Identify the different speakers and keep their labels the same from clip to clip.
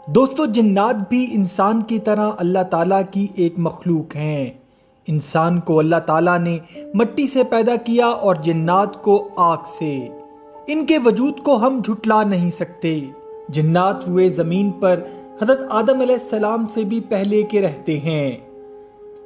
Speaker 1: دوستو جنات بھی انسان کی طرح اللہ تعالیٰ کی ایک مخلوق ہیں۔ انسان کو اللہ تعالیٰ نے مٹی سے پیدا کیا اور جنات کو آگ سے۔ ان کے وجود کو ہم جھٹلا نہیں سکتے۔ جنات روئے زمین پر حضرت آدم علیہ السلام سے بھی پہلے کے رہتے ہیں۔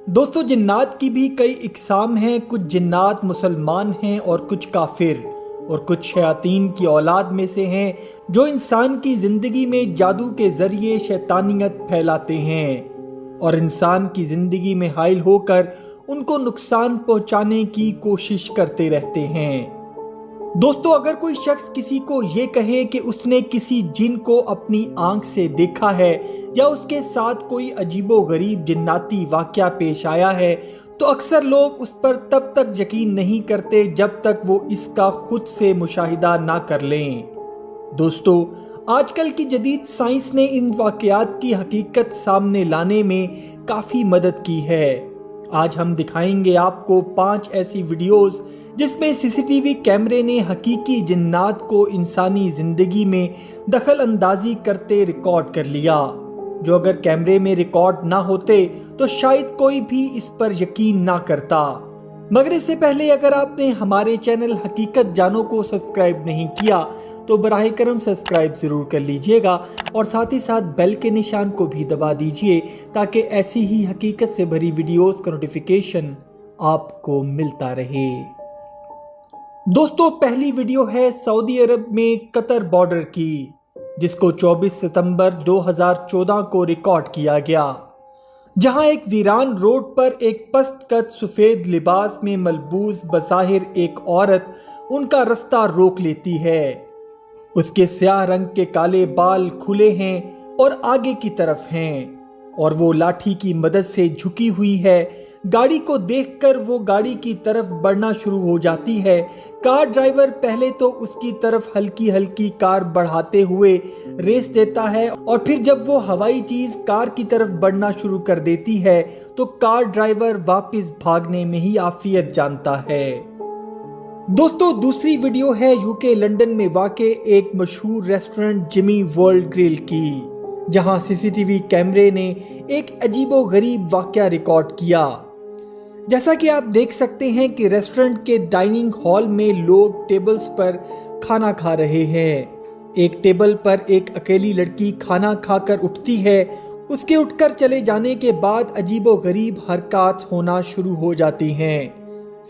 Speaker 1: دوستو جنات کی بھی کئی اقسام ہیں۔ کچھ جنات مسلمان ہیں اور کچھ کافر، اور کچھ شیاطین کی اولاد میں سے ہیں جو انسان کی زندگی میں جادو کے ذریعے شیطانیت پھیلاتے ہیں اور انسان کی زندگی میں حائل ہو کر ان کو نقصان پہنچانے کی کوشش کرتے رہتے ہیں۔ دوستو اگر کوئی شخص کسی کو یہ کہے کہ اس نے کسی جن کو اپنی آنکھ سے دیکھا ہے یا اس کے ساتھ کوئی عجیب و غریب جناتی واقعہ پیش آیا ہے تو اکثر لوگ اس پر تب تک یقین نہیں کرتے جب تک وہ اس کا خود سے مشاہدہ نہ کر لیں۔ دوستو آج کل کی جدید سائنس نے ان واقعات کی حقیقت سامنے لانے میں کافی مدد کی ہے۔ آج ہم دکھائیں گے آپ کو 5 ایسی ویڈیوز جس میں CCTV کیمرے نے حقیقی جنات کو انسانی زندگی میں دخل اندازی کرتے ریکارڈ کر لیا، جو اگر کیمرے میں ریکارڈ نہ ہوتے تو شاید کوئی بھی اس پر یقین نہ کرتا۔ مگر اس سے پہلے اگر آپ نے ہمارے چینل حقیقت جانو کو سبسکرائب نہیں کیا تو براہ کرم سبسکرائب ضرور کر لیجئے گا اور ساتھ ہی ساتھ بیل کے نشان کو بھی دبا دیجئے تاکہ ایسی ہی حقیقت سے بھری ویڈیوز کا نوٹیفیکیشن آپ کو ملتا رہے۔ دوستو پہلی ویڈیو ہے سعودی عرب میں قطر بارڈر کی، جس کو 24 ستمبر 2014 کو ریکارڈ کیا گیا، جہاں ایک ویران روڈ پر ایک پست قد سفید لباس میں ملبوس بظاہر ایک عورت ان کا رستہ روک لیتی ہے۔ اس کے سیاہ رنگ کے کالے بال کھلے ہیں اور آگے کی طرف ہیں اور وہ لاٹھی کی مدد سے جھکی ہوئی ہے۔ گاڑی کو دیکھ کر وہ گاڑی کی طرف بڑھنا شروع ہو جاتی ہے۔ کار ڈرائیور پہلے تو اس کی طرف ہلکی ہلکی کار بڑھاتے ہوئے ریس دیتا ہے اور پھر جب وہ ہوائی چیز کار کی طرف بڑھنا شروع کر دیتی ہے تو کار ڈرائیور واپس بھاگنے میں ہی عافیت جانتا ہے۔ دوستو دوسری ویڈیو ہے UK لندن میں واقع ایک مشہور ریسٹورنٹ جمی ورلڈ گرل کی، جہاں CCTV کیمرے نے ایک عجیب و غریب واقعہ ریکارڈ کیا۔ جیسا کہ آپ دیکھ سکتے ہیں کہ ریسٹورنٹ کے ڈائننگ ہال میں لوگ ٹیبلز پر کھانا کھا رہے ہیں۔ ایک ٹیبل پر ایک اکیلی لڑکی کھانا کھا کر اٹھتی ہے۔ اس کے اٹھ کر چلے جانے کے بعد عجیب و غریب حرکات ہونا شروع ہو جاتی ہیں۔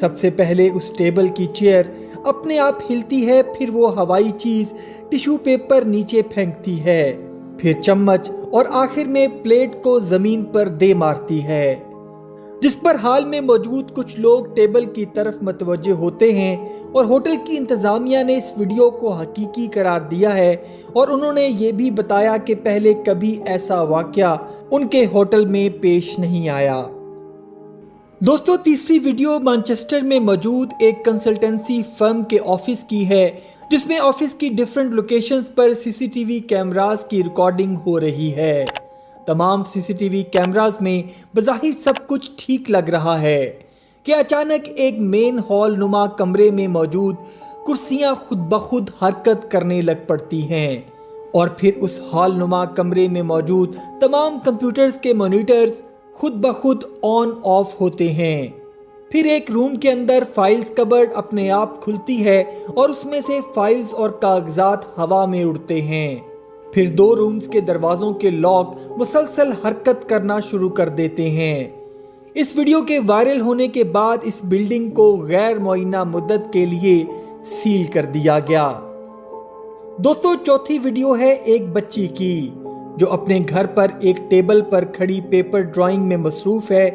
Speaker 1: سب سے پہلے اس ٹیبل کی چیئر اپنے آپ ہلتی ہے، پھر وہ ہوائی چیز ٹیشو پیپر نیچے پھینکتی ہے، پھر چمچ اور آخر میں پلیٹ کو زمین پر دے مارتی ہے، جس پر حال میں موجود کچھ لوگ ٹیبل کی طرف متوجہ ہوتے ہیں اور ہوٹل کی انتظامیہ نے اس ویڈیو کو حقیقی قرار دیا ہے اور انہوں نے یہ بھی بتایا کہ پہلے کبھی ایسا واقعہ ان کے ہوٹل میں پیش نہیں آیا۔ دوستو تیسری ویڈیو مانچسٹر میں موجود ایک کنسلٹنسی فرم کے آفس کی ہے، جس میں آفس کی ڈیفرنٹ لوکیشنز پر CCTV کیمراز کی ریکارڈنگ ہو رہی ہے۔ تمام CCTV کیمراز میں بظاہر سب کچھ ٹھیک لگ رہا ہے کہ اچانک ایک مین ہال نما کمرے میں موجود کرسیاں خود بخود حرکت کرنے لگ پڑتی ہیں اور پھر اس ہال نما کمرے میں موجود تمام کمپیوٹرز کے مانیٹرز خود بخود آن آف ہوتے ہیں۔ پھر ایک روم کے اندر فائلز کبرڈ اپنے آپ کھلتی ہے اور اس میں سے فائلز اور کاغذات ہوا میں اڑتے ہیں۔ پھر 2 رومز کے دروازوں کے لاک مسلسل حرکت کرنا شروع کر دیتے ہیں۔ اس ویڈیو کے وائرل ہونے کے بعد اس بلڈنگ کو غیر معینہ مدت کے لیے سیل کر دیا گیا۔ دوستو چوتھی ویڈیو ہے ایک بچی کی، جو اپنے گھر پر ایک ٹیبل پر کھڑی پیپر ڈرائنگ میں مصروف ہے۔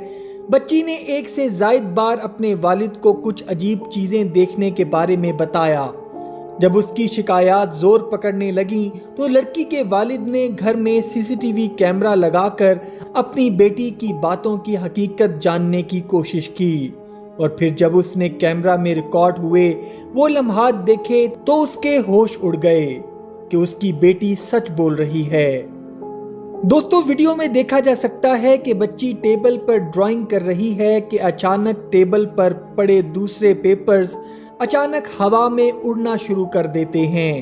Speaker 1: بچی نے 1 سے زائد بار اپنے والد کو کچھ عجیب چیزیں دیکھنے کے بارے میں بتایا۔ جب اس کی شکایات زور پکڑنے لگیں تو لڑکی کے والد نے گھر میں CCTV کیمرہ لگا کر اپنی بیٹی کی باتوں کی حقیقت جاننے کی کوشش کی، اور پھر جب اس نے کیمرہ میں ریکارڈ ہوئے وہ لمحات دیکھے تو اس کے ہوش اڑ گئے کہ اس کی بیٹی سچ بول رہی ہے۔ دوستو ویڈیو میں دیکھا جا سکتا ہے کہ بچی ٹیبل پر ڈرائنگ کر رہی ہے کہ اچانک ٹیبل پر پڑے دوسرے پیپرز اچانک ہوا میں اڑنا شروع کر دیتے ہیں۔